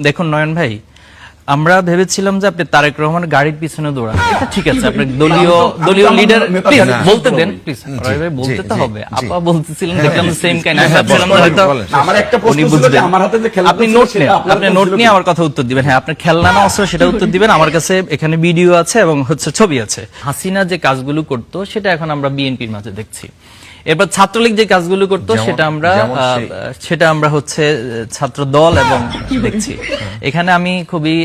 দেখুন নয়ন ভাই, আমরা ভেবেছিলাম যে আপনি তারেক রহমানের গাড়ির পিছনে দৌড়ান, এটা ঠিক আছে। আপনি দলীয় লিডার, প্লিজ বলতে দেন, প্লিজ ভাই বলতে তো হবে। আপা বলতেছিলেন, দেখলাম সেম কাইন্ড আমি ভাবছিলাম হয়তো আমার একটা প্রশ্ন ছিল যে আমার হাতে যে খেলনা আপনি নোট নেন, আপনি নোট নিয়ে আমার কথা উত্তর দিবেন। হ্যাঁ, আপনার খেলনা না অস্ত্র সেটা উত্তর দিবেন। আমার কাছে এখানে ভিডিও আছে এবং ছবি আছে। হাসিনা যে কাজগুলো করতো সেটা এখন আমরা বিএনপির মাঝে দেখছি। এরপর ছাত্রলীগ যে কাজগুলো করতো সেটা আমরা ছাত্র দল এবং দেখছি। এখানে আমি খুবই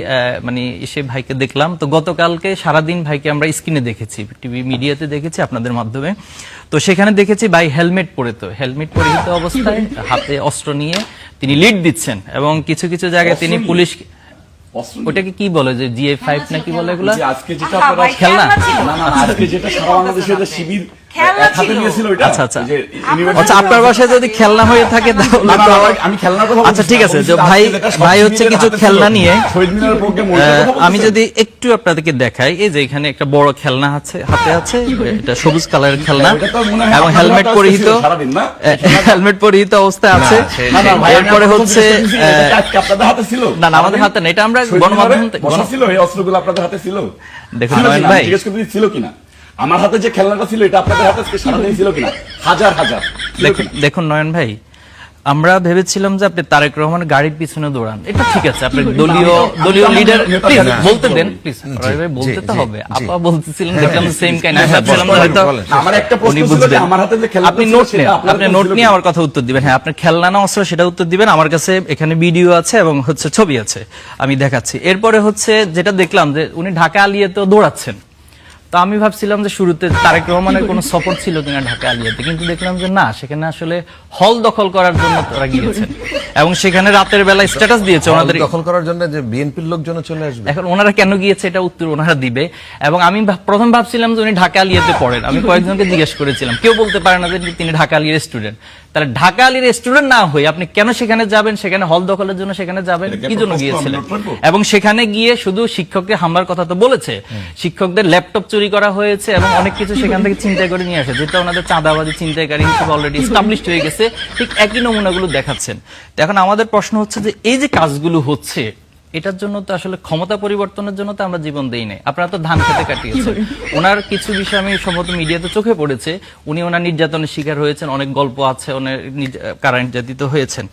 এসে ভাইকে দেখলাম, তো গতকালকে সারাদিন ভাইকে আমরা স্ক্রিনে দেখেছি, টিভি মিডিয়াতে দেখেছি আপনাদের মাধ্যমে। তো সেখানে দেখেছি ভাই হেলমেট পরিহিত অবস্থায় হাতে অস্ত্র নিয়ে তিনি লিড দিচ্ছেন এবং কিছু কিছু জায়গায় তিনি পুলিশ, ওটাকে কি বলে যে GA5 নাকি বলে এগুলা, আজকে যেটা আপনারা খেলনা, আজকে যেটা সারা বাংলাদেশে যে শিবির হাতে নিয়েছিল ওটা। আচ্ছা আপনার বাসায় যদি খেলনা হয়ে থাকে তাহলে তো আমি খেলনার কথা বলছি। আচ্ছা ঠিক আছে, যে ভাই হচ্ছে কিছু খেলনা নিয়ে শহীদ মিনারের পক্ষে আমি যদি একটু আপনাদেরকে দেখাই, এই যে এখানে একটা বড় খেলনা হাতে আছে, এটা সবুজ কালারের খেলনা এবং হেলমেট পরিহিত অবস্থায় আছে। এরপরে হচ্ছে আপনাদের হাতে ছিল না, আমাদের হাতে না, এটা আমরা গণমাধ্যম ছিল। এই অস্ত্রগুলো আপনাদের হাতে ছিল? দেখুন নয়ন ভাই, জিজ্ঞেস করতে ছিল কিনা আমার হাতে যে খেলনাটা ছিল এটা আপনাদের হাতে সারাদিন ছিল কিনা? হাজার দেখুন নয়ন ভাই, আমরা ভেবেছিলাম যে আপনি তারেক রহমানের গাড়ির পিছনে দৌড়ান, এটা ঠিক আছে। আপনি দলীয় লিডার, প্লিজ বলতে দেন, প্লিজ ভাই বলতে তো হবে। আপা বলতেছিলেন, দেখলাম সেম কাইন্ড আমি ভাবছিলাম হয়তো আমার একটা প্রশ্ন ছিল যে আমার হাতে যে খেলনা, আপনি নোট নেন, আপনি নোট নিয়ে আমার কথা উত্তর দিবেন। হ্যাঁ, আপনার খেলনা না অস্ত্র সেটা উত্তর দিবেন। আমার কাছে এখানে ভিডিও আছে এবং ছবি আছে, আমি দেখাচ্ছি। এরপরে যেটা দেখলাম যে উনি ঢাকা আলিয়াতেও দৌড়াচ্ছেন। তো আমি ভাবছিলাম যে শুরুতে তারেক রহমানের কোনো সাপোর্ট ছিল কিনা ঢাকা আলিয়াতে, কিন্তু দেখলাম যে না, সেখানে আসলে হল দখল করার জন্য তারা গিয়েছেন এবং সেখানে রাতের বেলা স্ট্যাটাস দিয়েছে ওনাদের দখল করার জন্য, যে বিএনপির লোকজন চলে আসবে। এখন ওনারা কেন গিয়েছে এটা উত্তর ওনারা দিবে। এবং আমি প্রথম ভাবছিলাম যে উনি ঢাকা আলিয়াতে পড়েন, আমি কয়েকজনকে জিজ্ঞেস করেছিলাম, কেউ বলতে পারে না যে তিনি ঢাকা আলিয়ার স্টুডেন্ট। তাহলে ঢাকা আলির স্টুডেন্ট না হয়ে আপনি কেন সেখানে যাবেন, সেখানে হল দখলের জন্য সেখানে যাবেন, কি জন্য গিয়েছিলেন? এবং সেখানে গিয়ে শুধু শিক্ষককে হামলার কথা তো বলেছে, শিক্ষকদের ল্যাপটপ চুরি করা হয়েছে এবং অনেক কিছু সেখান থেকে চিন্তা করে নিয়ে আসে, যেটা ওনাদের চাঁদাবাজি চিন্তাকারী হিসেবে অলরেডি এস্টাবলিশড হয়ে গেছে। ঠিক একই নমুনাগুলো দেখাচ্ছেন। এখন আমাদের প্রশ্ন হচ্ছে যে এই যে কাজগুলো হচ্ছে, এটার জন্য তো আসলে ক্ষমতা পরিবর্তনের জন্য তো আমরা জীবন দেই নাই। আপনারা তো ধান খেতে কাটিয়েছেন। ওনার কিছু বিষয় আমি সম্ভবত মিডিয়াতে চোখে পড়েছে, উনি ওনার নির্যাতনের শিকার হয়েছেন, অনেক গল্প আছে, ওনার কারা নির্যাতিত হয়েছেন।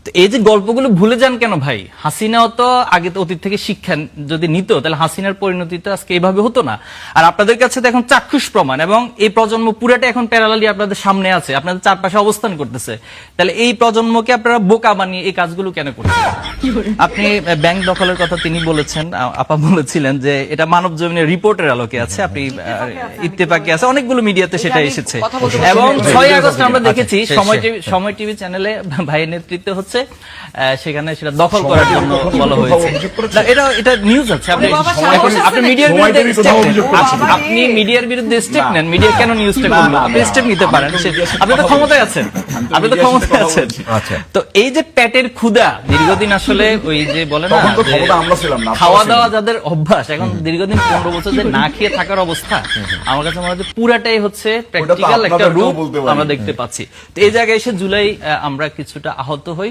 তো এই যে গল্পগুলো ভুলে যান কেন ভাই? হাসিনাও তো আগে তো অতীত থেকে শিক্ষা যদি নিত, তাহলে হাসিনার পরিণতি তো আজকে এইভাবে হতো না। আর আপনাদের কাছে তো এখন চাক্ষুষ প্রমাণ, এবং এই প্রজন্ম পুরাটা এখন প্যারালালি আপনাদের সামনে আছে, আপনাদের চারপাশে অবস্থান করতেছে। তাহলে এই প্রজন্মকে আপনারা বোকা বানিয়ে এই কাজগুলো কেন করছেন? আপনি ব্যাংক দখলের কথা তিনি বলেছেন, আপা বলেছিলেন যে এটা মানব জমিনের রিপোর্টের আলোকে আছে, আপনি ইত্তেফাকে আছে, অনেকগুলো মিডিয়াতে সেটা এসেছে। এবং 6 আগস্ট আমরা দেখেছি সময় টিভি চ্যানেলে ভাইয়ের নেতৃত্বে সেখানে সেটা দখল করার জন্য বলা হয়েছে। এটা নিউজ আছে, আপনি মিডিয়ার বিরুদ্ধে স্টেপ নেন। মিডিয়া কেন নিউজটা করলো? আপনি স্টেপ নিতে পারেন, আপনি তো ক্ষমতায় আছেন, তো এই যে পেটের ক্ষুধা দীর্ঘদিন আসলে ওই যে বলে না খাওয়া দাওয়া যাদের অভ্যাস, এখন দীর্ঘদিন 15 বছর যে না খেয়ে থাকার অবস্থা, আমার কাছে মনে হয় পুরাটাই হচ্ছে প্র্যাকটিক্যাল একটা রূপ আমরা দেখতে পাচ্ছি। তো এই জায়গায় এসে জুলাই আমরা কিছুটা আহত হই।